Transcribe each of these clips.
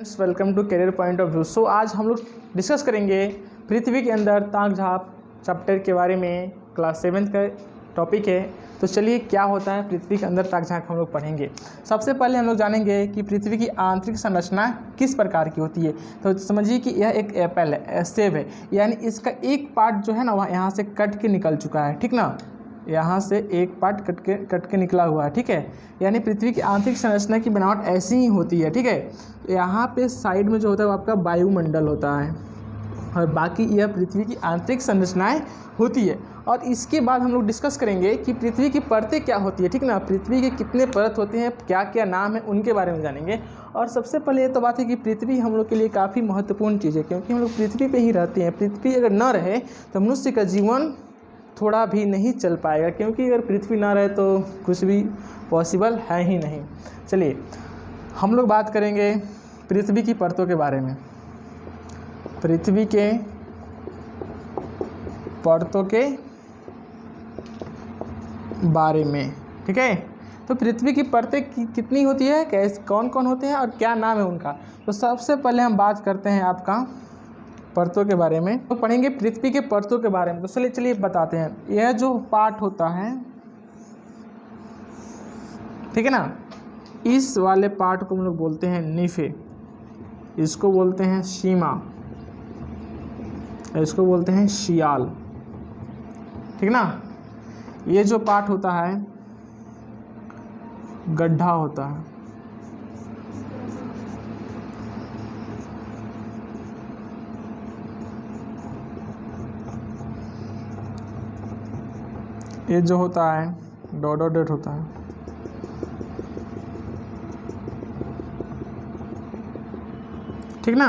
Friends, welcome to career point of view. So आज हम लोग डिस्कस करेंगे पृथ्वी के अंदर ताक झाँक चैप्टर के बारे में। क्लास 7 का टॉपिक है। तो चलिए, क्या होता है पृथ्वी के अंदर ताक झाँक हम लोग पढ़ेंगे। सबसे पहले हम लोग जानेंगे कि पृथ्वी की आंतरिक संरचना किस प्रकार की होती है। तो समझिए कि यह एक एप्पल है, सेब है, यानी इसका एक पार्ट जो है ना, वह यहाँ से कट के निकल चुका है, ठीक ना। यहाँ से एक पार्ट कट के निकला हुआ है, ठीक है। यानी पृथ्वी की आंतरिक संरचना की बनावट ऐसी ही होती है, ठीक है। तो यहाँ पे साइड में जो होता है वो आपका वायुमंडल होता है और बाकी यह पृथ्वी की आंतरिक संरचनाएं होती है। और इसके बाद हम लोग डिस्कस करेंगे कि पृथ्वी की परतें क्या होती है, ठीक ना। पृथ्वी के कितने परत होते हैं, क्या क्या नाम है, उनके बारे में जानेंगे। और सबसे पहले ये तो बात है कि पृथ्वी हम लोग के लिए काफ़ी महत्वपूर्ण चीज़ है, क्योंकि हम लोग पृथ्वी पे ही रहते हैं। पृथ्वी अगर न रहे तो मनुष्य का जीवन थोड़ा भी नहीं चल पाएगा, क्योंकि अगर पृथ्वी ना रहे तो कुछ भी पॉसिबल है ही नहीं। चलिए, हम लोग बात करेंगे पृथ्वी की परतों के बारे में। पृथ्वी के परतों के बारे में, ठीक है। तो पृथ्वी की परतें कितनी होती है, कैसे, कौन कौन होते हैं और क्या नाम है उनका। तो सबसे पहले हम बात करते हैं आपका परतों के बारे में। तो पढ़ेंगे पृथ्वी के परतों के बारे में। तो चलिए बताते हैं। यह जो पार्ट होता है, ठीक है ना, इस वाले पार्ट को हम लोग बोलते हैं नीफे, इसको बोलते हैं सीमा, इसको बोलते हैं शियाल, ठीक ना। ये जो पार्ट होता है गड्ढा होता है, ये जो होता है डॉट होता है, ठीक ना।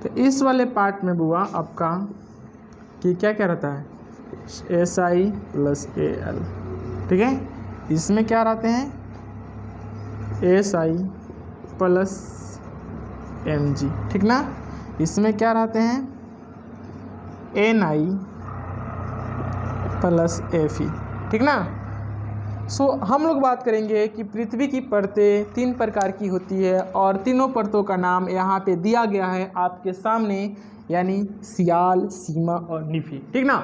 तो इस वाले पार्ट में बुआ आपका कि क्या क्या रहता है, SI + AL, ठीक है। इसमें क्या रहते हैं, SI + Mg, ठीक ना। इसमें क्या रहते हैं, NI + Fe, ठीक ना। सो हम लोग बात करेंगे कि पृथ्वी की परतें 3 प्रकार की होती है और तीनों परतों का नाम यहाँ पे दिया गया है आपके सामने, यानी सियाल, सीमा और नीफी, ठीक ना।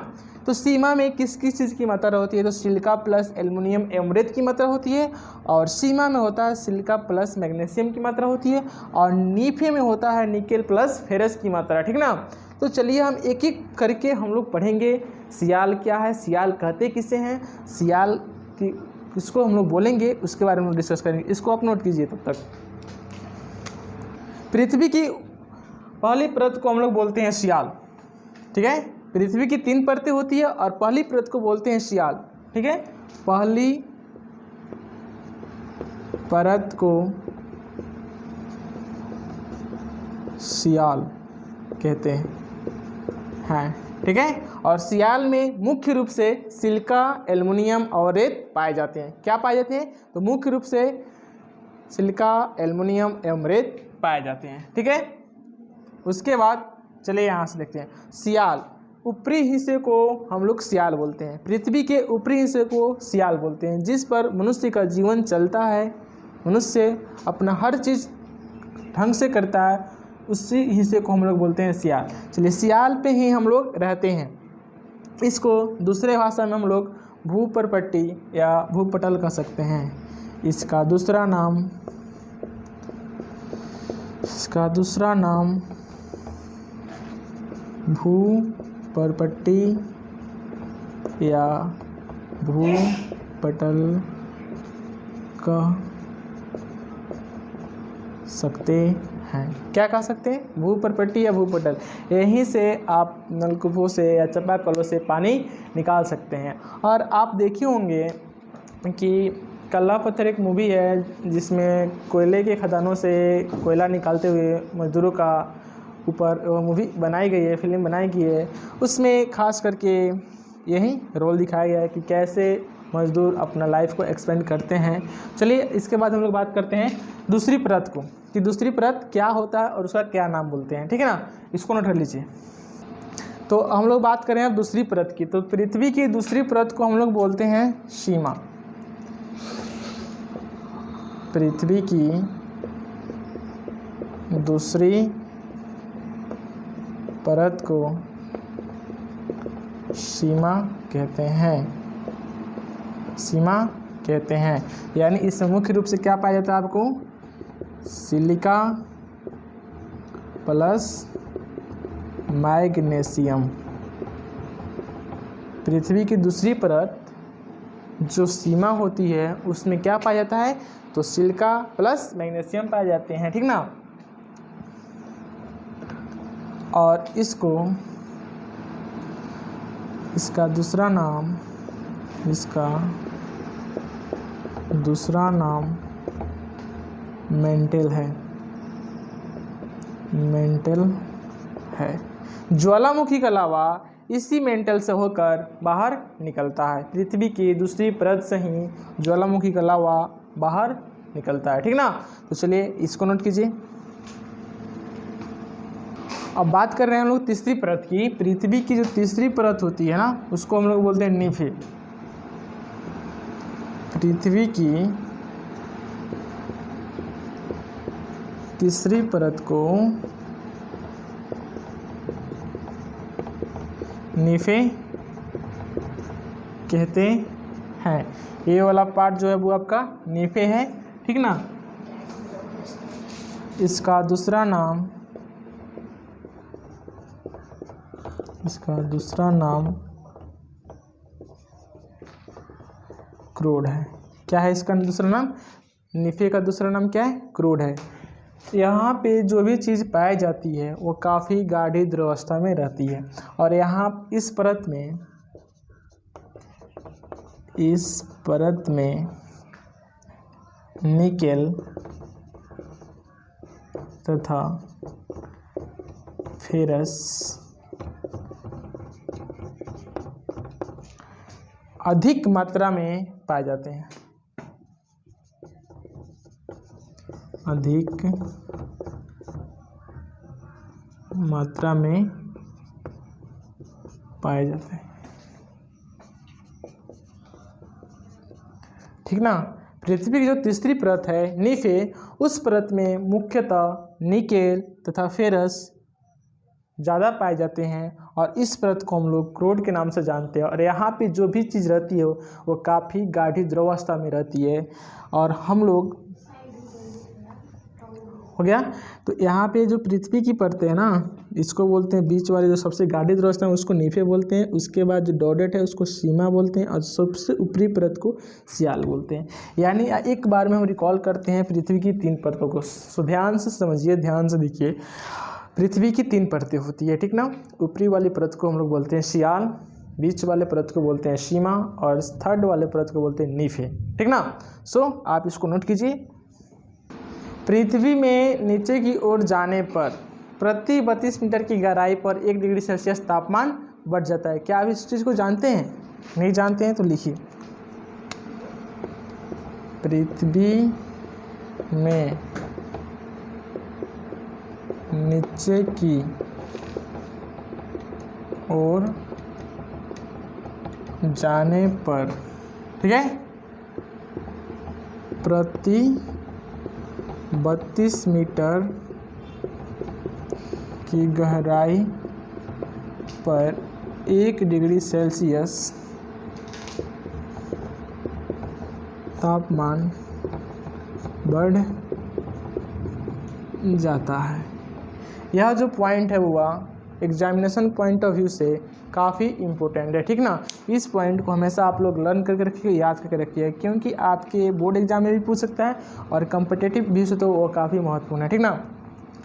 तो सीमा में किस किस चीज़ की मात्रा होती है, तो सिलिका + एल्युमिनियम एमरेट की मात्रा होती है। और सीमा में होता है सिलिका + मैग्नीशियम की मात्रा होती है। और नीफे में होता है निकेल + फेरस की मात्रा, ठीक ना। तो चलिए हम एक एक करके हम लोग पढ़ेंगे। सियाल क्या है, सियाल कहते किसे हैं, सियाल की किसको हम लोग बोलेंगे, उसके बारे में डिस्कस करेंगे। इसको आप नोट कीजिए। तब तक पृथ्वी की पहली परत को हम लोग बोलते हैं सियाल, ठीक है। पृथ्वी की 3 परतें होती है और पहली परत को बोलते हैं सियाल, ठीक है। पहली परत को सियाल कहते हैं, ठीक है। और सियाल में मुख्य रूप से सिलिका, एल्युमिनियम और रेत पाए जाते हैं। क्या पाए जाते हैं, तो मुख्य रूप से सिलिका, एल्युमिनियम एवं रेत पाए जाते हैं, ठीक है। उसके बाद चलिए यहाँ से देखते हैं। सियाल, ऊपरी हिस्से को हम लोग सियाल बोलते हैं। पृथ्वी के ऊपरी हिस्से को सियाल बोलते हैं, जिस पर मनुष्य का जीवन चलता है। मनुष्य अपना हर चीज़ ढंग से करता है, उसी हिस्से को हम लोग बोलते हैं सियाल। चलिए, सियाल पे ही हम लोग रहते हैं। इसको दूसरे भाषा में हम लोग भूपरपट्टी या भूपटल कह सकते हैं। इसका दूसरा नाम भूपरपट्टी या भूपटल कह सकते हैं। क्या कह सकते हैं, भूपरपट्टी या भूपटल। यहीं से आप नलकूपों से या चापाकलों से पानी निकाल सकते हैं। और आप देखे होंगे कि कल्ला पत्थर एक मूवी है, जिसमें कोयले के खदानों से कोयला निकालते हुए मजदूरों का ऊपर मूवी बनाई गई है, फिल्म बनाई गई है। उसमें खास करके यही रोल दिखाया गया है कि कैसे मजदूर अपना लाइफ को एक्सपेंड करते हैं। चलिए, इसके बाद हम लोग बात करते हैं दूसरी परत को, कि दूसरी परत क्या होता है और उसका क्या नाम बोलते हैं, ठीक है ना। इसको नोट कर लीजिए। तो हम लोग बात करें अब दूसरी परत की। तो पृथ्वी की दूसरी परत को हम लोग बोलते हैं सीमा। पृथ्वी की दूसरी परत को सीमा कहते हैं, सीमा कहते हैं। यानी इसमें मुख्य रूप से क्या पाया जाता है आपको, सिलिका प्लस मैग्नीशियम। पृथ्वी की दूसरी परत जो सीमा होती है उसमें क्या पाया जाता है, तो सिलिका प्लस मैग्नीशियम पाए जाते हैं, ठीक ना। और इसको इसका दूसरा नाम मेंटल है। ज्वालामुखी के अलावा इसी मेंटल से होकर बाहर निकलता है। पृथ्वी की दूसरी परत से ही ज्वालामुखी के अलावा बाहर निकलता है, ठीक ना। तो चलिए इसको नोट कीजिए। अब बात कर रहे हैं हम लोग तीसरी परत की। पृथ्वी की जो तीसरी परत होती है ना, उसको हम लोग बोलते हैं नीफे। पृथ्वी की तीसरी परत को नीफे कहते हैं। ये वाला पार्ट जो है वो आपका नीफे है, ठीक ना। इसका दूसरा नाम क्रोड है। क्या है इसका दूसरा नाम, नीफे का दूसरा नाम क्या है, क्रोड है। यहाँ पे जो भी चीज़ पाई जाती है वो काफ़ी गाढ़ी द्रवावस्था में रहती है। और यहाँ इस परत में निकेल तथा फेरस अधिक मात्रा में पाए जाते हैं, अधिक मात्रा में पाए जाते हैं, ठीक ना। पृथ्वी की जो तीसरी परत है नीफे, उस परत में मुख्यतः निकेल तथा फेरस ज़्यादा पाए जाते हैं और इस परत को हम लोग क्रोड के नाम से जानते हैं। और यहाँ पे जो भी चीज़ रहती है वो काफ़ी गाढ़ी द्रवावस्था में रहती है। और हम लोग हो गया। तो यहाँ पे जो पृथ्वी की परतें हैं ना, इसको बोलते हैं बीच वाले जो सबसे गाढ़ी द्रवावस्था है उसको नीफे बोलते हैं। उसके बाद जो डॉडेट है उसको सीमा बोलते हैं और सबसे ऊपरी परत को सियाल बोलते हैं। यानी एक बार में हम रिकॉल करते हैं पृथ्वी की 3 परतों को। सो ध्यान से समझिए, ध्यान से देखिए। पृथ्वी की 3 परतें होती है, ठीक ना। ऊपरी वाली परत को हम लोग बोलते हैं सियाल, बीच वाले परत को बोलते हैं सीमा और थर्ड वाले परत को बोलते हैं नीफे, ठीक ना। सो आप इसको नोट कीजिए। पृथ्वी में नीचे की ओर जाने पर प्रति 32 मीटर की गहराई पर 1 डिग्री सेल्सियस तापमान बढ़ जाता है। क्या आप इस चीज़ को जानते हैं? नहीं जानते हैं तो लिखिए। पृथ्वी में नीचे की ओर जाने पर, ठीक है, प्रति 32 मीटर की गहराई पर 1 डिग्री सेल्सियस तापमान बढ़ जाता है। यह जो पॉइंट है वो एग्जामिनेशन पॉइंट ऑफ व्यू से काफ़ी इम्पोर्टेंट है, ठीक ना। इस पॉइंट को हमेशा आप लोग लर्न करके रखिए, याद करके रखिए, क्योंकि आपके बोर्ड एग्जाम में भी पूछ सकता है और कम्पिटिटिव व्यू से तो वो काफ़ी महत्वपूर्ण है, ठीक ना।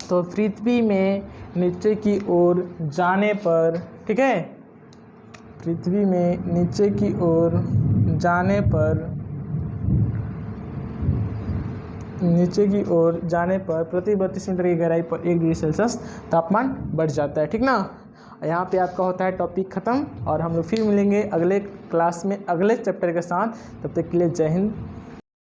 तो पृथ्वी में नीचे की ओर जाने पर, ठीक है, पृथ्वी में नीचे की ओर जाने पर प्रति 32 मीटर की गहराई पर 1 डिग्री सेल्सियस तापमान बढ़ जाता है, ठीक ना। यहाँ पे आपका होता है टॉपिक ख़त्म और हम लोग फिर मिलेंगे अगले क्लास में अगले चैप्टर के साथ। तब तक के लिए जय हिंद।